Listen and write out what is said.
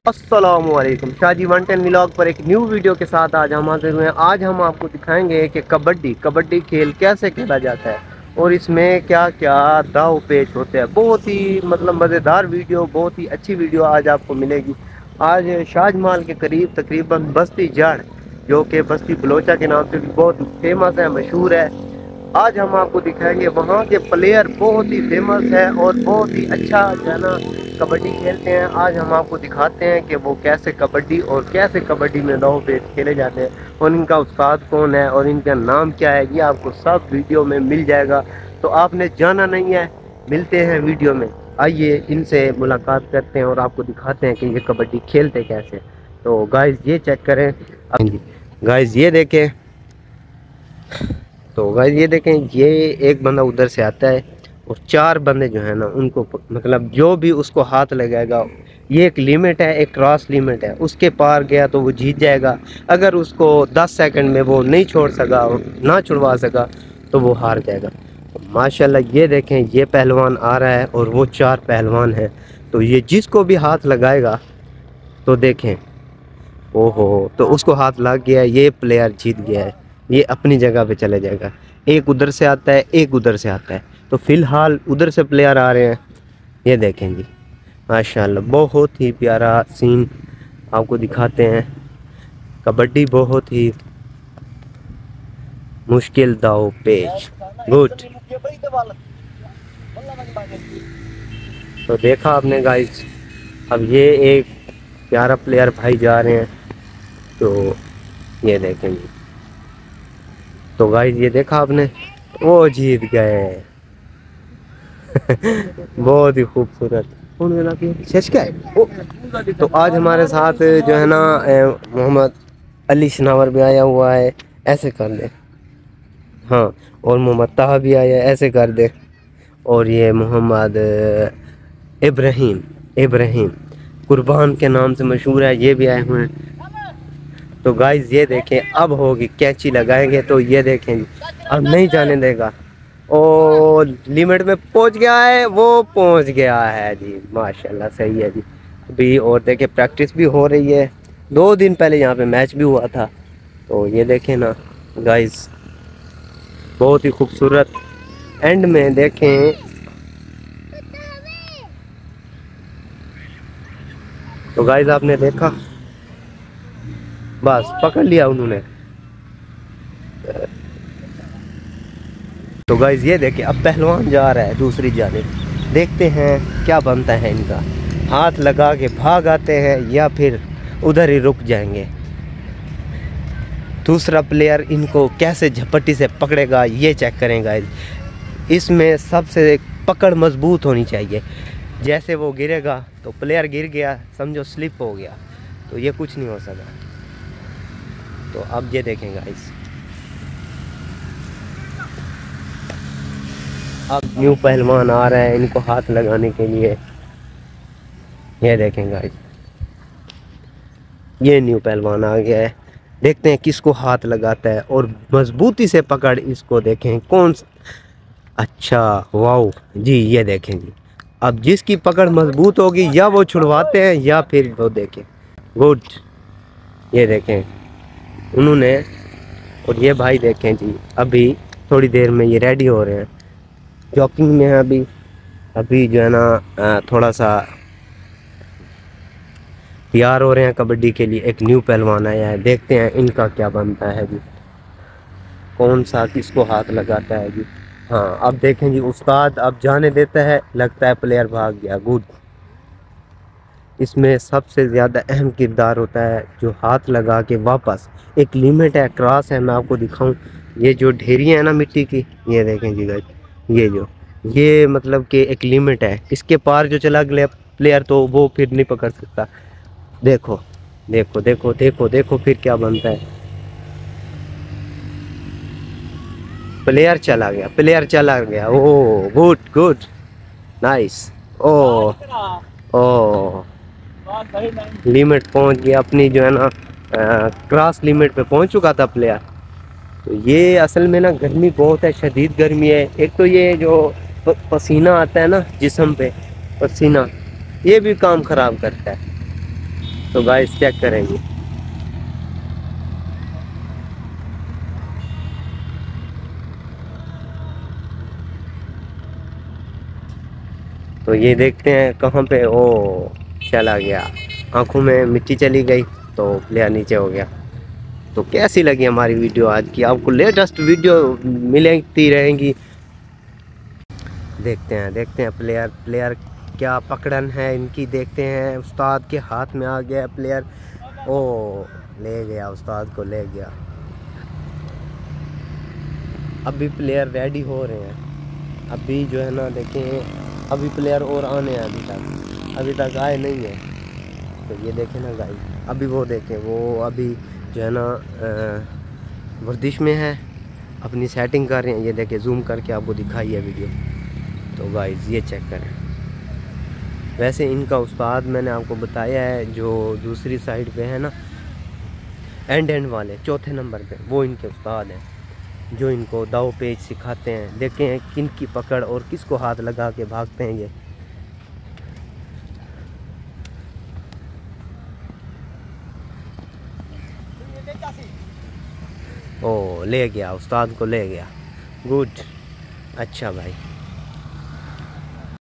अस्सलामुअलैकुम, शाहजी 110 व्लॉग पर एक न्यू वीडियो के साथ आज हम हाजिर हुए हैं। आज हम आपको दिखाएंगे कि कबड्डी खेल कैसे खेला जाता है और इसमें क्या क्या दाव पेच होते हैं। बहुत ही मतलब मज़ेदार वीडियो, बहुत ही अच्छी वीडियो आज आपको मिलेगी। आज शाहजमाल के करीब तकरीबन बस्ती जड़, जो कि बस्ती बलोचा के नाम से भी बहुत फेमस है, मशहूर है। आज हम आपको दिखाएंगे वहाँ के प्लेयर बहुत ही फेमस है और बहुत ही अच्छा जो है ना कबड्डी खेलते हैं। आज हम आपको दिखाते हैं कि वो कैसे कबड्डी और कैसे कबड्डी में दाव पेच खेले जाते हैं और इनका उस्ताद कौन है और इनका नाम क्या है, ये आपको सब वीडियो में मिल जाएगा। तो आपने जाना नहीं है, मिलते हैं वीडियो में। आइए इनसे मुलाकात करते हैं और आपको दिखाते हैं कि ये कबड्डी खेलते कैसे। तो गाइस ये चेक करें, गाइस ये देखें, तो गाइस ये देखें, ये एक बंदा उधर से आता है और चार बंदे जो है ना उनको मतलब जो भी उसको हाथ लगाएगा, ये एक लिमिट है, एक क्रॉस लिमिट है, उसके पार गया तो वो जीत जाएगा। अगर उसको 10 सेकंड में वो नहीं छोड़ सका, ना छुड़वा सका, तो वो हार जाएगा। तो माशाल्लाह ये देखें, ये पहलवान आ रहा है और वो चार पहलवान हैं। तो ये जिसको भी हाथ लगाएगा तो देखें, ओहो, तो उसको हाथ लग गया, ये प्लेयर जीत गया है, ये अपनी जगह पे चले जाएगा। एक उधर से आता है, एक उधर से आता है। तो फिलहाल उधर से प्लेयर आ रहे हैं, ये देखें जी, माशाल्लाह बहुत ही प्यारा सीन आपको दिखाते हैं। कबड्डी बहुत ही मुश्किल दाव पेच, गुड। तो देखा आपने गाइस, अब ये एक प्यारा प्लेयर भाई जा रहे हैं, तो ये देखें जी। तो गाइस ये देखा आपने, वो जीत गए। बहुत ही खूबसूरत। तो आज हमारे साथ जो है ना मोहम्मद अली शनावर भी आया हुआ है, ऐसे कर दे, हाँ, और मोहम्मद ताहा भी आया है, ऐसे कर दे, और ये मोहम्मद इब्राहिम कुर्बान के नाम से मशहूर है, ये भी आए हुए हैं। तो गाइस ये देखें, अब होगी कैंची लगाएंगे तो ये देखें जी, अब नहीं जाने देगा। और लिमिट में पहुंच गया है, वो पहुंच गया है जी, माशाल्लाह सही है जी। अभी और देखें प्रैक्टिस भी हो रही है, 2 दिन पहले यहाँ पे मैच भी हुआ था। तो ये देखें ना गाइस, बहुत ही खूबसूरत। एंड में देखें, तो गाइस आपने देखा, बस पकड़ लिया उन्होंने। तो गाइस ये देखिए, अब पहलवान जा रहा है दूसरी जानिब, देखते हैं क्या बनता है इनका। हाथ लगा के भाग आते हैं या फिर उधर ही रुक जाएंगे। दूसरा प्लेयर इनको कैसे झपट्टी से पकड़ेगा, ये चेक करें गाइस। इसमें सबसे पकड़ मजबूत होनी चाहिए। जैसे वो गिरेगा तो प्लेयर गिर गया, समझो स्लिप हो गया, तो ये कुछ नहीं हो सका। तो अब ये देखें गाइस, अब न्यू पहलवान आ रहा है इनको हाथ लगाने के लिए। ये देखें गाइस, ये न्यू पहलवान आ गया है। देखते हैं किसको हाथ लगाता है और मजबूती से पकड़ इसको देखें कौन। अच्छा, वाओ जी, ये देखें जी, अब जिसकी पकड़ मजबूत होगी या वो छुड़वाते हैं या फिर वो देखें, गुड। ये देखें उन्होंने, और ये भाई देखें जी, अभी थोड़ी देर में ये रेडी हो रहे हैं, जॉकिंग में है अभी जो है ना थोड़ा सा तैयार हो रहे हैं कबड्डी के लिए। एक न्यू पहलवान आया है, देखते हैं इनका क्या बनता है जी, कौन सा किसको हाथ लगाता है जी। हाँ, अब देखें जी, उस्ताद अब जाने देता है, लगता है प्लेयर भाग गया, गुड। इसमें सबसे ज़्यादा अहम किरदार होता है जो हाथ लगा के वापस, एक लिमिट है, क्रॉस है, मैं आपको दिखाऊं। ये जो ढेरियाँ है ना मिट्टी की, ये देखें जी गाइस, ये मतलब कि एक लिमिट है, इसके पार जो चला गया प्लेयर तो वो फिर नहीं पकड़ सकता। देखो देखो देखो देखो देखो फिर क्या बनता है। प्लेयर चला गया, ओह गुड गुड, नाइस। ओ लिमिट पहुंच गया अपनी, जो है ना क्रॉस लिमिट पे पहुंच चुका था प्लेयर। तो ये असल में ना गर्मी बहुत है, शदीद गर्मी है। एक तो ये जो पसीना आता है ना जिस्म पे, पसीना, ये भी काम खराब करता है। तो गाइस चेक करेंगे। तो ये देखते हैं कहाँ पे, ओ चला गया, आंखों में मिट्टी चली गई तो प्लेयर नीचे हो गया। तो कैसी लगी हमारी वीडियो आज की? आपको लेटेस्ट वीडियो मिलती रहेंगी। देखते हैं प्लेयर क्या पकड़न है इनकी, देखते हैं। उस्ताद के हाथ में आ गया प्लेयर, ओ ले गया, उस्ताद को ले गया। अभी प्लेयर रेडी हो रहे हैं, अभी जो है ना देखें, अभी प्लेयर और आने हैं, अभी तक आए नहीं है। तो ये देखें ना गाइस, अभी वो देखें, वो अभी जो है ना वर्जिश में है, अपनी सेटिंग कर रहे हैं। ये देखें, जूम करके आपको दिखाई है वीडियो। तो गाइस ये चेक करें। वैसे इनका उस्ताद मैंने आपको बताया है, जो दूसरी साइड पे है ना, एंड वाले चौथे नंबर पे, वो इनके उस्ताद हैं, जो इनको दाव पेच सिखाते हैं। देखें हैं किन की पकड़ और किसको हाथ लगा के भागते हैं ये। ओ ले गया, उस्ताद को ले गया। गुड, अच्छा भाई।